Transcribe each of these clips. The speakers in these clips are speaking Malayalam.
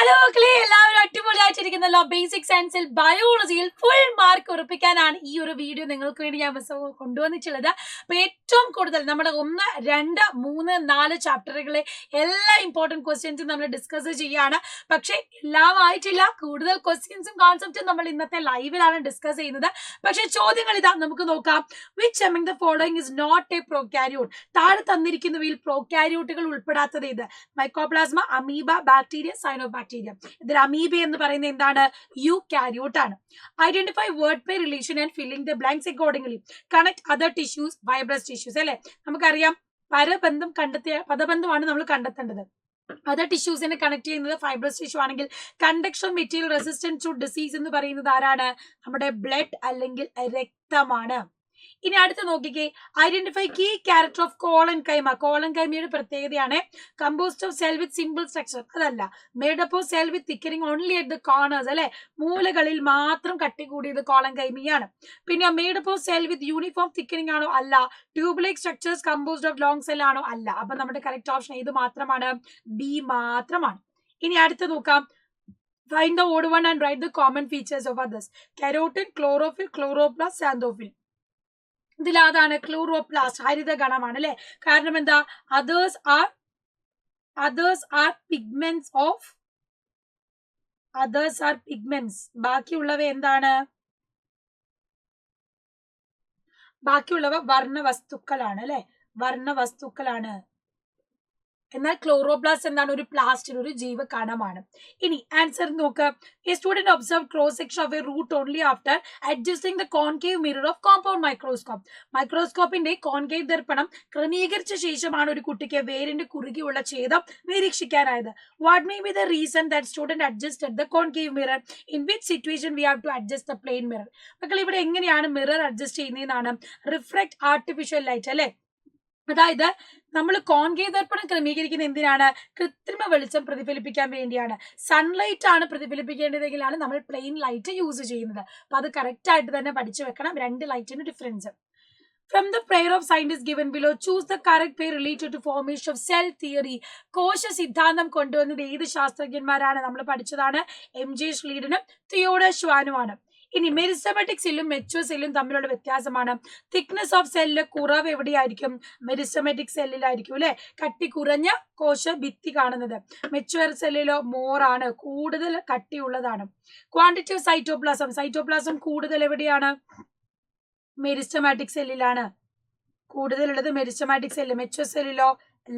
ഹലോ മക്കളെ, എല്ലാവരും അടിപൊളിയായിട്ടിരിക്കുന്നല്ലോ. ബേസിക് സയൻസിൽ ബയോളജിയിൽ ഫുൾ മാർക്ക് ഉറപ്പിക്കാനാണ് ഈ ഒരു വീഡിയോ നിങ്ങൾക്ക് വേണ്ടി ഞാൻ കൊണ്ടുവന്നിട്ടുള്ളത്. അപ്പൊ ഏറ്റവും കൂടുതൽ നമ്മുടെ 1, 2, 3, 4 ചാപ്റ്ററുകളെ എല്ലാ ഇമ്പോർട്ടന്റ് ക്വസ്റ്റ്യൻസും നമ്മൾ ഡിസ്കസ് ചെയ്യാണ്. പക്ഷെ എല്ലാം ആയിട്ടില്ല. കൂടുതൽ ക്വസ്റ്റ്യൻസും കോൺസെപ്റ്റും നമ്മൾ ഇന്നത്തെ ലൈവിലാണ് ഡിസ്കസ് ചെയ്യുന്നത്. പക്ഷെ ചോദ്യങ്ങൾ ഇതാ, നമുക്ക് നോക്കാം. Which among the following is not a prokaryote? താഴെ തന്നിരിക്കുന്നവയിൽ പ്രോകാരിയോട്ടുകൾ ഉൾപ്പെടാത്തത് ഏത്? Mycoplasma, amoeba, bacteria, cyanobacteria. ഇതിൽ അമീബ എന്ന് പറയുന്നത് എന്താണ്? യൂകാരിയോട്ട് ആണ്. Identify word pair relation and filling the blanks accordingly. Connect other tissues, fibrous tissues. അല്ലെ, നമുക്കറിയാം പരബന്ധം പദബന്ധമാണ് നമ്മൾ കണ്ടെത്തേണ്ടത്. അതർ ടിഷ്യൂസിനെ കണക്ട് ചെയ്യുന്നത് ഫൈബ്രസ് ടിഷ്യൂ ആണെങ്കിൽ conduction material resistance to disease എന്ന് പറയുന്നത് ആരാണ്? നമ്മുടെ ബ്ലഡ് അല്ലെങ്കിൽ രക്തമാണ്. ഇനി അടുത്ത് നോക്കിക്കേ, identify key character of collenchyma. കോളൻ കൈമയുടെ പ്രത്യേകതയാണ് composed of cell with simple structure. അതല്ല, made up of cell with thickening only at the corners. അല്ലെ, മൂലകളിൽ മാത്രം കട്ടി കൂടിയത് കോളൻ കൈമയാണ്. പിന്നെ made up of cell with uniform thickening ആണോ? അല്ല. Tube structures composed of long cell ആണോ? അല്ല. അപ്പൊ നമ്മുടെ കറക്റ്റ് ഓപ്ഷൻ ഏത് മാത്രമാണ്? ബി മാത്രമാണ്. ഇനി അടുത്ത് നോക്കാം. Find the odd one and write the common features of others. Keratin, chlorophyll, chloroplast, xanthophyll. ഇതിലാണ് ക്ലോറോപ്ലാസ്റ്റ്, ഹരിത ഗണമാണ്. അല്ലെ, കാരണം എന്താ? Others are pigments. ബാക്കിയുള്ളവ എന്താണ്? ബാക്കിയുള്ളവ വർണ്ണവസ്തുക്കളാണ്. അല്ലെ, വർണ്ണവസ്തുക്കളാണ്. എന്നാൽ ക്ലോറോപ്ലാസ്റ്റ് എന്താണ്? ഒരു പ്ലാസ്റ്റിൻ, ഒരു ജീവകണമാണ്. ഇനി ആൻസർ നോക്ക്. A student observe cross section of a root only after adjusting the concave mirror of compound microscope. മൈക്രോസ്കോപ്പിന്റെ കോൺകേവ് ദർപ്പണം ക്രമീകരിച്ച ശേഷമാണ് ഒരു കുട്ടിക്ക് വേരിന്റെ കുറുകെയുള്ള ഛേദം നിരീക്ഷിക്കാനായത്. What may be the reason that student adjusted the concave mirror? In which situation we have to adjust the plain mirror? മക്കൾ, ഇവിടെ എങ്ങനെയാണ് മിറർ അഡ്ജസ്റ്റ് ചെയ്യുന്നതെന്നാണ്. Reflect artificial light. അല്ലെ, അതായത് നമ്മൾ കോൺകേവ് ദർപ്പണം ക്രമീകരിക്കുന്ന എന്തിനാണ്? കൃത്രിമ വെളിച്ചം പ്രതിഫലിപ്പിക്കാൻ വേണ്ടിയാണ്. സൺലൈറ്റ് ആണ് പ്രതിഫലിപ്പിക്കേണ്ടതെങ്കിലാണ് നമ്മൾ പ്ലെയിൻ ലൈറ്റ് യൂസ് ചെയ്യുന്നത്. അപ്പൊ അത് കറക്റ്റ് ആയിട്ട് തന്നെ പഠിച്ചു വെക്കണം. 2 ലൈറ്റിന് difference. From the pair of scientists given below, choose the correct pair related to formation of cell theory. കോശ സിദ്ധാന്തം കൊണ്ടുവന്നത് ഏത് ശാസ്ത്രജ്ഞന്മാരാണ്? നമ്മൾ പഠിച്ചതാണ്. MJ Schleiden, തിയോഡർ ഷ്വാനുമാണ്. ഇനി മെരിസ്റ്റമാറ്റിക് സെല്ലും മെച്യൂർ സെല്ലും തമ്മിലുള്ള വ്യത്യാസമാണ്. തിക്നെസ് ഓഫ് സെല്ലില് കുറവ് എവിടെയായിരിക്കും? മെരിസ്റ്റമാറ്റിക് സെല്ലിലായിരിക്കും. അല്ലെ, കട്ടി കുറഞ്ഞ കോശ ഭിത്തി കാണുന്നത്. മെച്യൂർ സെല്ലിലോ മോറാണ്, കൂടുതൽ കട്ടിയുള്ളതാണ്. ക്വാണ്ടിറ്റി ഓഫ് സൈറ്റോപ്ലാസം കൂടുതൽ എവിടെയാണ്? മെരിസ്റ്റമാറ്റിക് സെല്ലിലാണ് കൂടുതലുള്ളത്. Meristematic cell. മെച്യൂർ സെല്ലിലോ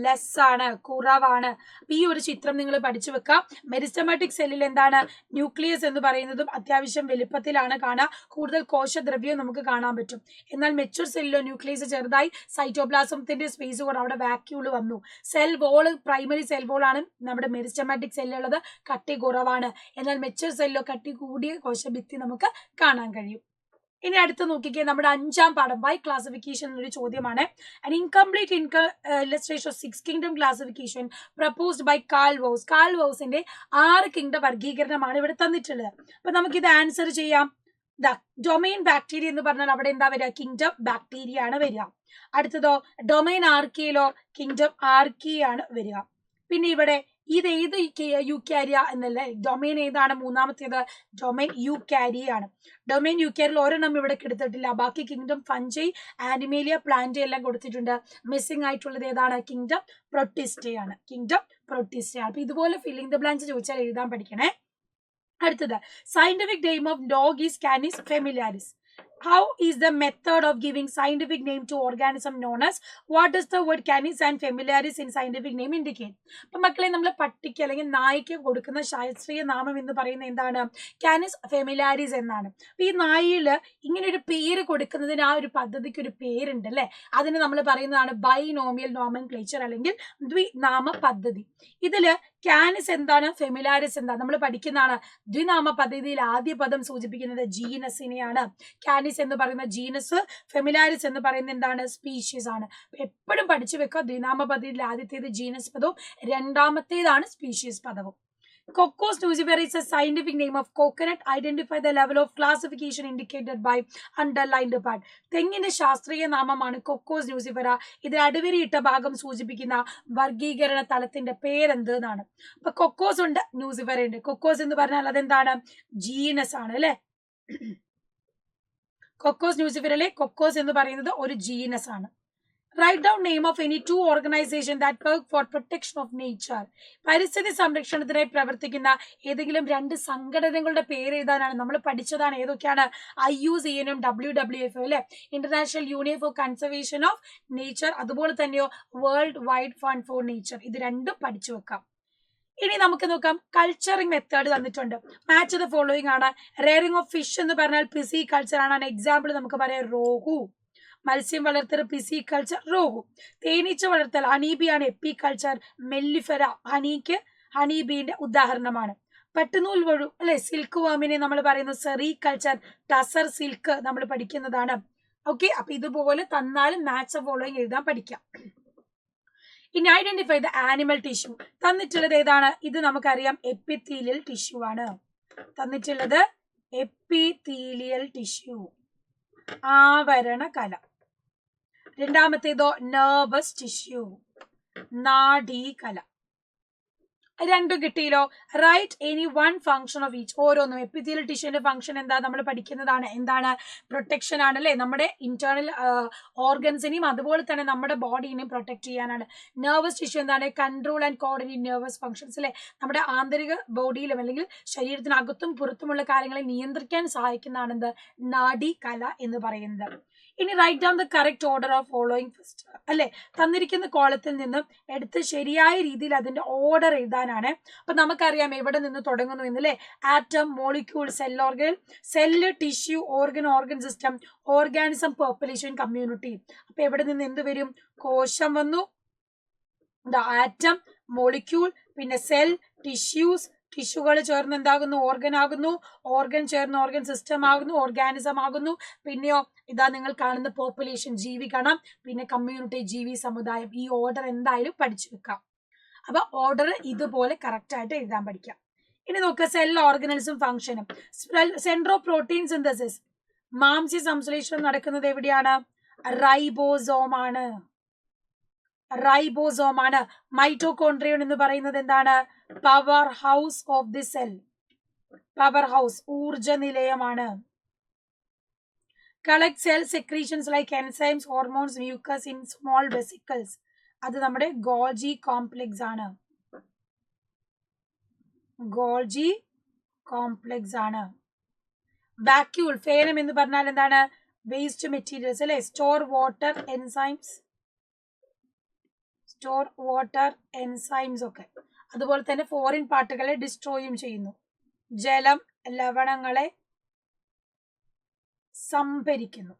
ലെസ് ആണ്, കുറവാണ്. ഈ ഒരു ചിത്രം നിങ്ങൾ പഠിച്ചു വെക്കാം. മെരിസ്റ്റമാറ്റിക് സെല്ലിൽ എന്താണ്? ന്യൂക്ലിയസ് എന്ന് പറയുന്നതും അത്യാവശ്യം വലുപ്പത്തിലാണ് കാണുക. കൂടുതൽ കോശദ്രവ്യം നമുക്ക് കാണാൻ പറ്റും. എന്നാൽ മെച്യൂർ സെല്ലിലോ ന്യൂക്ലിയസ് ചെറുതായി, സൈറ്റോപ്ലാസത്തിന്റെ സ്പേസ് കൊണ്ട് അവിടെ വാക്യൂള് വന്നു. സെൽ വോള്, പ്രൈമറി സെൽ വോളാണ് നമ്മുടെ മെരിസ്റ്റമാറ്റിക് സെല്ലുള്ളത്, കട്ടി കുറവാണ്. എന്നാൽ മെച്യൂർ സെല്ലിലോ കട്ടി കൂടിയ കോശഭിത്തി നമുക്ക് കാണാൻ കഴിയും. ഇനി അടുത്ത് നോക്കിക്കേ, നമ്മുടെ 5ാം പാഠം വൈ ക്ലാസിഫിക്കേഷൻ എന്നൊരു ചോദ്യമാണ്. An incomplete illustration of 6 kingdom classification proposed by Carl Woese. Carl വോസിന്റെ 6 കിങ്ഡം വർഗീകരണമാണ് ഇവിടെ തന്നിട്ടുള്ളത്. അപ്പൊ നമുക്കിത് ആൻസർ ചെയ്യാം. ഡൊമൈൻ ബാക്ടീരിയ എന്ന് പറഞ്ഞാൽ അവിടെ എന്താ വരിക? കിങ്ഡം ബാക്ടീരിയ ആണ് വരിക. അടുത്തതോ ഡൊമൈൻ ആർക്കിയയിലോ കിങ്ഡം ആർക്കിയാണ് വരിക. പിന്നെ ഇവിടെ ഇത് ഏത് യൂക്കാരിയ എന്നല്ലേ? ഡൊമൈൻ ഏതാണ്? മൂന്നാമത്തേത് ഡൊമൈൻ യൂക്കാരിയ ആണ്. ഡൊമൈൻ യൂക്കാരിയയിൽ ഒരെണ്ണം ഇവിടെ എടുത്തിട്ടില്ല. ബാക്കി കിങ്ഡം ഫഞ്ചൈ, ആനിമേലിയ, പ്ലാന്റ് എല്ലാം കൊടുത്തിട്ടുണ്ട്. മിസ്സിംഗ് ആയിട്ടുള്ളത് ഏതാണ്? കിങ്ഡം പ്രൊട്ടിസ്റ്റയാണ്. അപ്പൊ ഇതുപോലെ ഫില്ലിംഗ് ദ ബ്ലാങ്ക്സ് ചോദിച്ചാൽ എഴുതാൻ പഠിക്കണേ. അടുത്തത് scientific name of dog is Cannes familiaris. How is the method of giving scientific name to organism known as? What does the word canis and familiaris in scientific name indicate? അപ്പൊ മക്കളെ, നമ്മൾ പട്ടിക്ക് അല്ലെങ്കിൽ നായ്ക്ക് കൊടുക്കുന്ന ശാസ്ത്രീയ നാമം എന്ന് പറയുന്നത് എന്താണ്? കാനിസ് ഫെമിലാരിസ് എന്നാണ്. അപ്പൊ ഈ നായയില് ഇങ്ങനെ ഒരു പേര് കൊടുക്കുന്നതിന് ആ ഒരു പദ്ധതിക്ക് ഒരു പേരുണ്ട്. അല്ലെ, അതിന് നമ്മൾ പറയുന്നതാണ് ബൈനോമിയൽ നോമൻക്ലേച്ചർ അല്ലെങ്കിൽ ദ്വിനാമ പദ്ധതി. ഇതില് കാനിസ് എന്താണ്? ഫെമിലാരിസ് എന്താണ്? നമ്മൾ പഠിക്കുന്നതാണ്. ദ്വിനാമ പദ്ധതിയിൽ ആദ്യ പദം സൂചിപ്പിക്കുന്നത് ജീനസിനെയാണ്. കാനിസ് എന്ന് പറയുന്ന ജീനസ്, ഫെമിലാരിസ് എന്ന് പറയുന്നത് എന്താണ്? സ്പീഷീസ് ആണ്. എപ്പോഴും പഠിച്ചു വെക്കുക. ദ്വിനാമ പദ്ധതിയിൽ ആദ്യത്തേത് ജീനസ് പദവും രണ്ടാമത്തേതാണ് സ്പീഷീസ് പദവും. Cocos nucifera is a scientific name of coconut. Identify the level of classification indicated by underlined part. തെങ്ങിന്റെ ശാസ്ത്രീയ നാമമാണ് കൊക്കോസ് ന്യൂസിഫെറ. ഇതിൽ അടിവരയിട്ട ഭാഗം സൂചിപ്പിക്കുന്ന വർഗീകരണ തലത്തിന്റെ പേരെന്ത് എന്നാണ്. അപ്പൊ കൊക്കോസ് ഉണ്ട്, ന്യൂസിഫെറ ഉണ്ട്. കൊക്കോസ് എന്ന് പറഞ്ഞാൽ അതെന്താണ്? ജീനസ് ആണ് അല്ലെ. കൊക്കോസ് ന്യൂസിഫെറയിലെ കൊക്കോസ് എന്ന് പറയുന്നത് ഒരു ജീനസ് ആണ്. Write down name of any two organizations that work for protection of nature. പരിസ്ഥിതി സംരക്ഷണത്തിനായി പ്രവർത്തിക്കുന്ന ഏതെങ്കിലും രണ്ട് സംഘടനകളുടെ പേര് എഴുതാനാണ്. നമ്മൾ പഠിച്ചതാണ് ഏതൊക്കെയാണ്? IUCN WWF അല്ലെ, international union for conservation of nature, അതുപോലെ തന്നെയോ world wide fund for nature. ഇത് രണ്ടും പഠിച്ചു വെക്കാം. ഇനി നമുക്ക് നോക്കാം, കൾച്ചറിംഗ് മെത്തേഡ് തന്നിട്ടുണ്ട്. മാച്ച് ദ ഫോളോയിങ് ആണ്. റെയറിംഗ് ഓഫ് ഫിഷ് എന്ന് പറഞ്ഞാൽ പിസി കൾച്ചർ ആണ്. എക്സാമ്പിൾ നമുക്ക് പറയാം റോഹു. മത്സ്യം വളർത്തൽ പിസി കൾച്ചർ റോഹു. തേനീച്ച വളർത്തൽ ഹണീബിയാണ് എപ്പി കൾച്ചർ. മെല്ലിഫെറ ഹണീബീന്റെ ഉദാഹരണമാണ്. പട്ടുനൂൽ വഴു അല്ലെ, സിൽക്ക് വാമിനെ നമ്മൾ പറയുന്നു സെറി കൾച്ചർ. ടസർ സിൽക്ക് നമ്മൾ പഠിക്കുന്നതാണ്. ഓക്കെ, അപ്പൊ ഇതുപോലെ തന്നാലും മാച്ച് ഫോളോയിങ് എഴുതാൻ പഠിക്കാം. ഇനി ഐഡന്റിഫൈ ദ ആനിമൽ ടിഷ്യൂ. തന്നിട്ടുള്ളത് ഏതാണ്? ഇത് നമുക്കറിയാം എപ്പിത്തീലിയൽ ടിഷ്യൂ ആണ്. തന്നിട്ടുള്ളത് എപ്പിത്തീലിയൽ ടിഷ്യൂ, ആവരണ കല. രണ്ടാമത്തേതോ നെർവസ് ടിഷ്യൂ, നാഡീകല. രണ്ടും കിട്ടിയല്ലോ. Write any one function of each. ഓരോന്നും എപ്പിത്തീലിയൽ ടിഷ്യൂന്റെ ഫംഗ്ഷൻ എന്താ നമ്മൾ പഠിക്കുന്നതാണ്. എന്താണ്? പ്രൊട്ടക്ഷൻ ആണ് അല്ലെ, നമ്മുടെ ഇന്റേണൽ ഓർഗൻസിനെയും അതുപോലെ തന്നെ നമ്മുടെ ബോഡീനെയും പ്രൊട്ടക്ട് ചെയ്യാനാണ്. നെർവസ് ടിഷ്യൂ എന്താണ്? Control and coordinate nervous functions അല്ലെ, നമ്മുടെ ആന്തരിക ബോഡിയിലും അല്ലെങ്കിൽ ശരീരത്തിനകത്തും പുറത്തുമുള്ള കാര്യങ്ങളെ നിയന്ത്രിക്കാൻ സഹായിക്കുന്നതാണ് എന്ത്? നാഡീകല എന്ന് പറയുന്നത്. ഇനി write down the correct order of following first അല്ലെ, തന്നിരിക്കുന്ന കോളത്തിൽ നിന്നും എടുത്ത് ശരിയായ രീതിയിൽ അതിന്റെ ഓർഡർ എഴുതാനാണ്. അപ്പൊ നമുക്കറിയാം എവിടെ നിന്ന് തുടങ്ങുന്നു എന്നല്ലേ. Atom, molecule, cell organ, cell, tissue, organ system, organism, population, community. അപ്പൊ എവിടെ നിന്ന് എന്ത് വരും? കോശം വന്നു, ആറ്റം, മോളിക്യൂൾ, പിന്നെ സെൽ, ടിഷ്യൂസ്, ടിഷ്യൂകൾ ചേർന്ന് എന്താകുന്നു? ഓർഗൻ ആകുന്നു, ഓർഗൻ ചേർന്ന് ഓർഗൻ സിസ്റ്റം ആകുന്നു, ഓർഗാനിസം ആകുന്നു. പിന്നെയോ ഇതാ നിങ്ങൾ കാണുന്ന പോപ്പുലേഷൻ, ജീവിഗണം, പിന്നെ കമ്മ്യൂണിറ്റി, ജീവി സമുദായം. ഈ ഓർഡർ എന്തായാലും പഠിച്ചു വെക്കാം. അപ്പൊ ഓർഡർ ഇതുപോലെ കറക്റ്റ് ആയിട്ട് എഴുതാൻ പഠിക്കാം. ഇനി നോക്കുക, സെൽ ഓർഗനൽസും ഫംഗ്ഷനും. സെൻട്രോ പ്രോട്ടീൻ സിന്തസിസ്, മാംസ്യ സംശ്ലേഷണം നടക്കുന്നത് എവിടെയാണ്? റൈബോസോം ആണ്. മൈറ്റോകോൺട്രിയൻ എന്ന് പറയുന്നത് എന്താണ്? Power house of the cell. Power house, ഊർജ നിലയമാണ്. Collect cell secretions like enzymes, hormones, mucus in small vesicles. അത് നമ്മുടെ ഗോൾജി കോംപ്ലക്സ് ആണ്. ഗോൾജി കോംപ്ലക്സ് ആണ്. വാക്യൂൾ, ഫേനം എന്ന് പറഞ്ഞാൽ എന്താണ്? വേസ്റ്റ് മെറ്റീരിയൽസ് അല്ലെ. സ്റ്റോർ വാട്ടർ എൻസൈംസ് ഒക്കെ. അതുപോലെ തന്നെ ഫോറിൻ പാർട്ടുകളെ ഡിസ്ട്രോയും ചെയ്യുന്നു. ജലം, ലവണങ്ങളെ സംഭരിക്കുന്നു.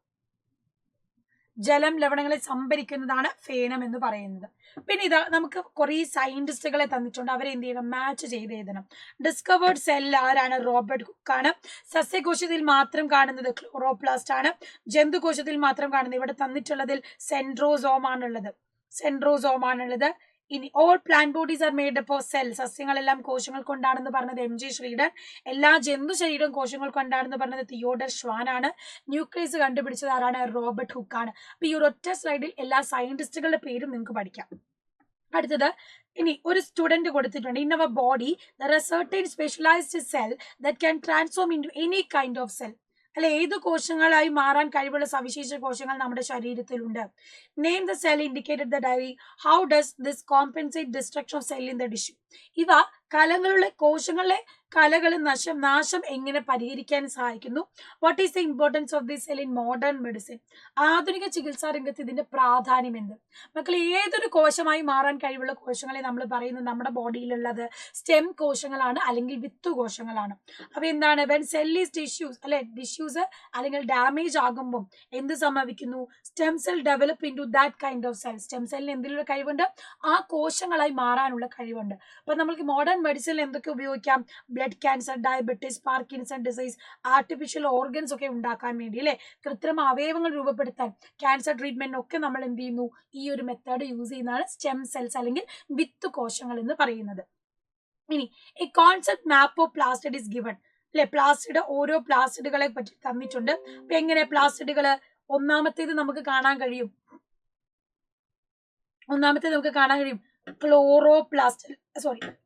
ജലം, ലവണങ്ങളെ സംഭരിക്കുന്നതാണ് ഫേനം എന്ന് പറയുന്നത്. പിന്നെ ഇതാ നമുക്ക് കുറെ സയന്റിസ്റ്റുകളെ തന്നിട്ടുണ്ട്. അവരെ എന്ത് ചെയ്യണം? മാച്ച് ചെയ്ത് എഴുതണം. ഡിസ്കവേർഡ് സെൽ ആരാണ്? റോബർട്ട് ഹുക്ക് ആണ്. സസ്യകോശത്തിൽ മാത്രം കാണുന്നത് ക്ലോറോപ്ലാസ്റ്റ് ആണ്. ജന്തുകോശത്തിൽ മാത്രം കാണുന്നത് ഇവിടെ തന്നിട്ടുള്ളതിൽ സെൻട്രോസോം ആണുള്ളത്. ഇനി all plant bodies are made up of cell. സസ്യങ്ങളെല്ലാം കോശങ്ങൾ കൊണ്ടാണെന്ന് പറഞ്ഞത് MG ശ്രീധർ. എല്ലാ ജന്തു ശരീരം കോശങ്ങൾ കൊണ്ടാണെന്ന് പറഞ്ഞത് തിയോഡർ ഷ്വാൻ ആണ്. ന്യൂക്ലിയസ് കണ്ടുപിടിച്ചത് ആരാണ്? റോബർട്ട് ഹുക്ക് ആണ്. അപ്പൊ ഈ ഒരൊറ്റ സ്ലൈഡിൽ എല്ലാ സയന്റിസ്റ്റുകളുടെ പേരും നിങ്ങൾക്ക് പഠിക്കാം. അടുത്തത്, ഇനി ഒരു സ്റ്റുഡന്റ് കൊടുത്തിട്ടുണ്ട്. In our body there are certain specialized cell that can transform into any kind of cell. അല്ലെ, ഏത് കോശങ്ങളായി മാറാൻ കഴിവുള്ള സവിശേഷ കോശങ്ങൾ നമ്മുടെ ശരീരത്തിലുണ്ട്. Name the cell indicated the diary. How does this compensate destruction of cell in the tissue. ഇവ കോശങ്ങളിലെ നാശം എങ്ങനെ പരിഹരിക്കാൻ സഹായിക്കുന്നു. What is the importance of the cell in modern medicine. ആധുനിക ചികിത്സാ രംഗത്ത് ഇതിന്റെ പ്രാധാന്യം എന്ത്. മക്കൾ, ഏതൊരു കോശമായി മാറാൻ കഴിവുള്ള കോശങ്ങളെ നമ്മൾ പറയുന്നത് നമ്മുടെ ബോഡിയിലുള്ളത് സ്റ്റെം കോശങ്ങളാണ് അല്ലെങ്കിൽ വിത്ത് കോശങ്ങളാണ്. അപ്പൊ എന്താണ്? വെൻ സെൽ ഈസ് ടിഷ്യൂസ് അല്ലെങ്കിൽ ഡാമേജ് ആകുമ്പോൾ എന്ത് സംഭവിക്കുന്നു? Stem cell develop into that kind of cell. Stem സെല്ലിന് എന്തിനുള്ള കഴിവുണ്ട്? ആ കോശങ്ങളായി മാറാനുള്ള കഴിവുണ്ട്. അപ്പൊ നമ്മൾക്ക് മോഡേൺ മെഡിസിനിൽ എന്തൊക്കെ ഉപയോഗിക്കാം? Blood cancer, diabetes, Parkinson disease, artificial organs ഒക്കെ ഉണ്ടാക്കാൻ വേണ്ടി അല്ലെ, കൃത്രിമ അവയവങ്ങൾ രൂപപ്പെടുത്താൻ, ക്യാൻസർ ട്രീറ്റ്മെന്റിനൊക്കെ നമ്മൾ എന്ത് ചെയ്യുന്നു? ഈ ഒരു മെത്തേഡ് യൂസ് ചെയ്യുന്നതാണ് സ്റ്റെം സെൽസ് അല്ലെങ്കിൽ വിത്ത് കോശങ്ങൾ എന്ന് പറയുന്നത്. ഇനി ഈ concept map of plastid is given അല്ലെ, പ്ലാസ്റ്റിഡ് ഓരോ പ്ലാസ്റ്റിഡുകളെ പറ്റി തന്നിട്ടുണ്ട്. അപ്പൊ എങ്ങനെ പ്ലാസ്റ്റിഡുകള്, ഒന്നാമത്തേത് നമുക്ക് കാണാൻ കഴിയും,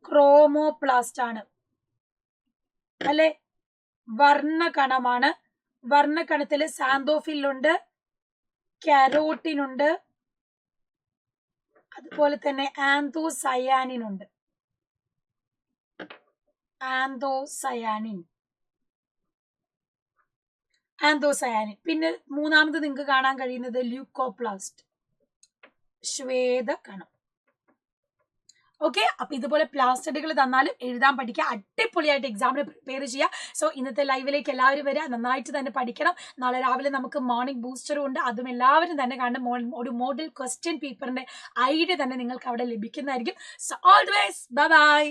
ക്രോമോപ്ലാസ്റ്റ് ആണ് അല്ലെ, വർണ്ണകണമാണ്. വർണ്ണകണത്തില് സാന്തോഫിൽ ഉണ്ട്, കാരോട്ടിൻ ഉണ്ട്, അതുപോലെ തന്നെ ആന്തോസയാനിൻ ഉണ്ട്. ആന്തോസയാനിൻ. പിന്നെ മൂന്നാമത് നിങ്ങൾക്ക് കാണാൻ കഴിയുന്നത് ല്യൂക്കോപ്ലാസ്റ്റ്, ശ്വേതകണം. ഓക്കെ, അപ്പൊ ഇതുപോലെ പ്ലാസ്റ്റിഡുകൾ തന്നാലും എഴുതാൻ പഠിക്കുക, അടിപൊളിയായിട്ട് എക്സാമിന് പ്രിപ്പയർ ചെയ്യുക. സോ ഇന്നത്തെ ലൈവിലേക്ക് എല്ലാവരും വരിക, നന്നായിട്ട് തന്നെ പഠിക്കണം. നാളെ രാവിലെ നമുക്ക് മോർണിംഗ് ബൂസ്റ്ററും ഉണ്ട്, അതും എല്ലാവരും തന്നെ കാണണം. ഒരു മോഡൽ ക്വസ്റ്റ്യൻ പേപ്പറിന്റെ ഐഡിയ തന്നെ നിങ്ങൾക്ക് അവിടെ ലഭിക്കുന്നതായിരിക്കും. So always bye bye.